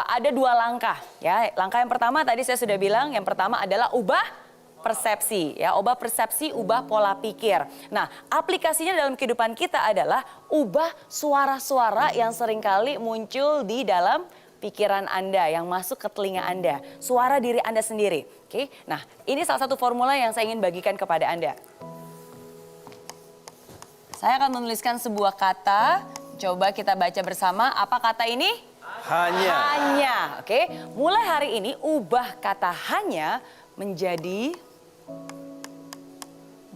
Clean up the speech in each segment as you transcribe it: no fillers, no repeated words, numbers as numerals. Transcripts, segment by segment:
ada dua langkah ya. Langkah yang pertama tadi saya sudah bilang, yang pertama adalah ubah persepsi ya, ubah persepsi, ubah pola pikir. Nah, aplikasinya dalam kehidupan kita adalah ubah suara-suara yang seringkali muncul di dalam pikiran Anda, yang masuk ke telinga Anda, suara diri Anda sendiri. Oke, nah ini salah satu formula yang saya ingin bagikan kepada Anda. Saya akan menuliskan sebuah kata, coba kita baca bersama. Apa kata ini? Hanya. Hanya, oke. Mulai hari ini ubah kata hanya menjadi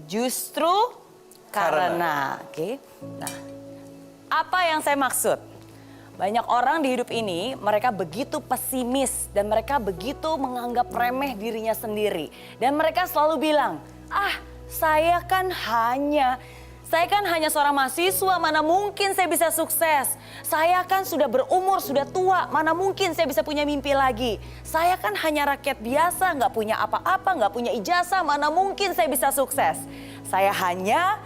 justru karena. Oke. Nah, apa yang saya maksud? Banyak orang di hidup ini mereka begitu pesimis dan mereka begitu menganggap remeh dirinya sendiri. Dan mereka selalu bilang, saya kan hanya seorang mahasiswa, mana mungkin saya bisa sukses. Saya kan sudah berumur, sudah tua, mana mungkin saya bisa punya mimpi lagi. Saya kan hanya rakyat biasa, nggak punya apa-apa, nggak punya ijazah, mana mungkin saya bisa sukses. Saya hanya.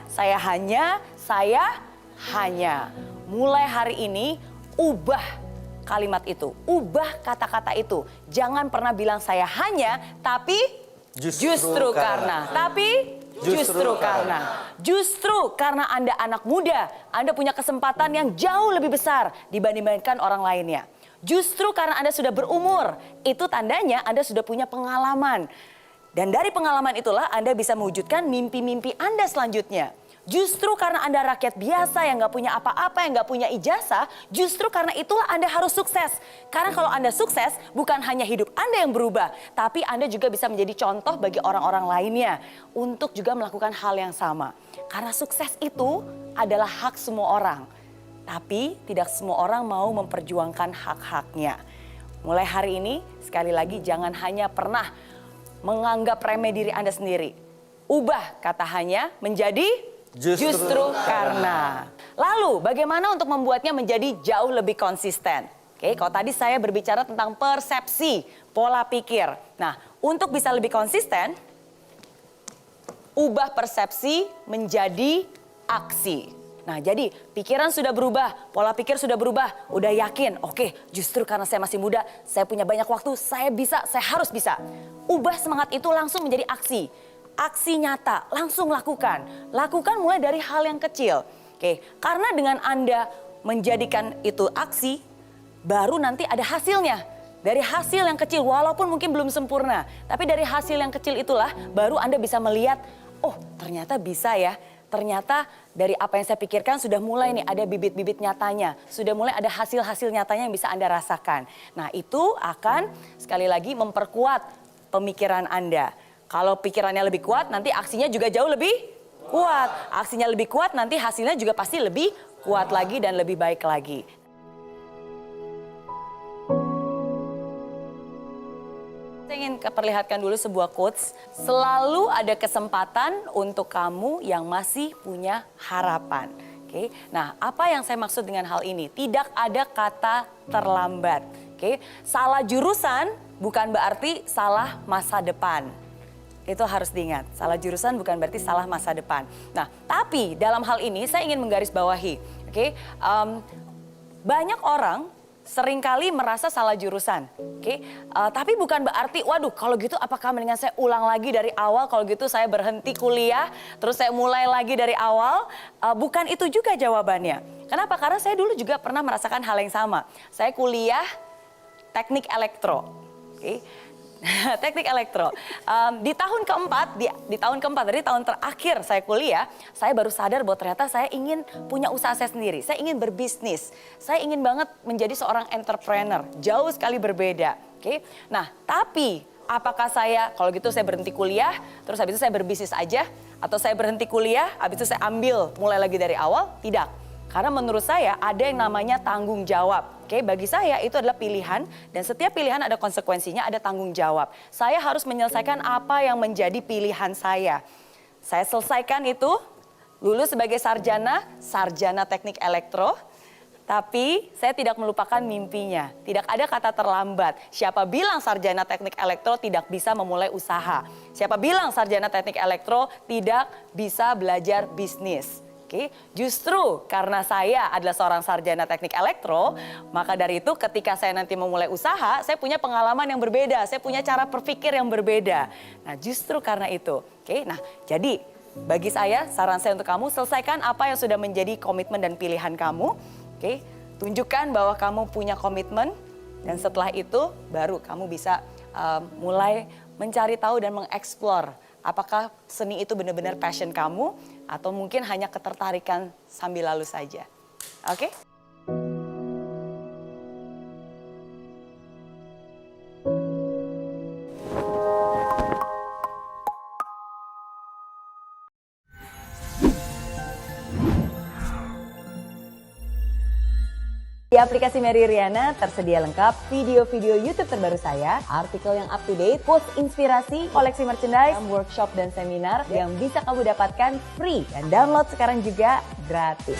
Mulai hari ini, ubah kalimat itu, ubah kata-kata itu. Jangan pernah bilang saya hanya, tapi justru karena. Justru karena Anda anak muda, Anda punya kesempatan yang jauh lebih besar dibandingkan orang lainnya. Justru karena Anda sudah berumur, itu tandanya Anda sudah punya pengalaman. Dan dari pengalaman itulah Anda bisa mewujudkan mimpi-mimpi Anda selanjutnya. Justru karena Anda rakyat biasa yang nggak punya apa-apa, yang nggak punya ijazah, justru karena itulah Anda harus sukses. Karena kalau Anda sukses, bukan hanya hidup Anda yang berubah, tapi Anda juga bisa menjadi contoh bagi orang-orang lainnya untuk juga melakukan hal yang sama. Karena sukses itu adalah hak semua orang, tapi tidak semua orang mau memperjuangkan hak-haknya. Mulai hari ini, sekali lagi jangan hanya pernah menganggap remeh diri Anda sendiri. Ubah kata hanya menjadi justru karena. Lalu bagaimana untuk membuatnya menjadi jauh lebih konsisten? Oke, kalau tadi saya berbicara tentang persepsi, pola pikir. Nah, untuk bisa lebih konsisten, ubah persepsi menjadi aksi. Nah, jadi pikiran sudah berubah, pola pikir sudah berubah, udah yakin, oke, justru karena saya masih muda, saya punya banyak waktu, saya bisa, saya harus bisa. Ubah semangat itu langsung menjadi aksi. Aksi nyata, langsung lakukan. Lakukan mulai dari hal yang kecil. Oke, karena dengan Anda menjadikan itu aksi, baru nanti ada hasilnya. Dari hasil yang kecil, walaupun mungkin belum sempurna, tapi dari hasil yang kecil itulah baru Anda bisa melihat, oh ternyata bisa ya. Ternyata dari apa yang saya pikirkan sudah mulai nih ada bibit-bibit nyatanya. Sudah mulai ada hasil-hasil nyatanya yang bisa Anda rasakan. Nah, itu akan sekali lagi memperkuat pemikiran Anda. Kalau pikirannya lebih kuat, nanti aksinya juga jauh lebih kuat. Aksinya lebih kuat, nanti hasilnya juga pasti lebih kuat lagi dan lebih baik lagi. Saya ingin perlihatkan dulu sebuah quotes. Selalu ada kesempatan untuk kamu yang masih punya harapan. Oke. Nah, apa yang saya maksud dengan hal ini? Tidak ada kata terlambat. Oke. Salah jurusan bukan berarti salah masa depan. Itu harus diingat, salah jurusan bukan berarti salah masa depan. Nah, tapi dalam hal ini saya ingin menggarisbawahi, oke? Banyak orang seringkali merasa salah jurusan, oke? Tapi bukan berarti, waduh kalau gitu apakah mendingan saya ulang lagi dari awal, kalau gitu saya berhenti kuliah, terus saya mulai lagi dari awal. Bukan itu juga jawabannya. Kenapa? Karena saya dulu juga pernah merasakan hal yang sama. Saya kuliah teknik elektro, oke? Teknik elektro. Di tahun keempat, di tahun keempat, dari tahun terakhir saya kuliah, saya baru sadar bahwa ternyata saya ingin punya usaha saya sendiri. Saya ingin berbisnis. Saya ingin banget menjadi seorang entrepreneur. Jauh sekali berbeda. Oke. Nah, tapi apakah saya, kalau gitu saya berhenti kuliah, terus habis itu saya berbisnis aja? Atau saya berhenti kuliah, habis itu saya ambil mulai lagi dari awal? Tidak. Karena menurut saya ada yang namanya tanggung jawab. Oke, bagi saya itu adalah pilihan dan setiap pilihan ada konsekuensinya, ada tanggung jawab. Saya harus menyelesaikan apa yang menjadi pilihan saya. Saya selesaikan itu, lulus sebagai sarjana teknik elektro. Tapi saya tidak melupakan mimpinya. Tidak ada kata terlambat. Siapa bilang sarjana teknik elektro tidak bisa memulai usaha? Siapa bilang sarjana teknik elektro tidak bisa belajar bisnis? Oke, justru karena saya adalah seorang sarjana teknik elektro, maka dari itu ketika saya nanti memulai usaha, saya punya pengalaman yang berbeda, saya punya cara berpikir yang berbeda. Nah, justru karena itu. Oke, nah jadi bagi saya, saran saya untuk kamu, selesaikan apa yang sudah menjadi komitmen dan pilihan kamu. Oke, tunjukkan bahwa kamu punya komitmen dan setelah itu baru kamu bisa mulai mencari tahu dan mengeksplor apakah seni itu benar-benar passion kamu atau mungkin hanya ketertarikan sambil lalu saja. Oke? Di aplikasi Mary Riana tersedia lengkap video-video YouTube terbaru saya, artikel yang up to date, quotes inspirasi, koleksi merchandise, workshop dan seminar yang bisa kamu dapatkan free dan download sekarang juga gratis.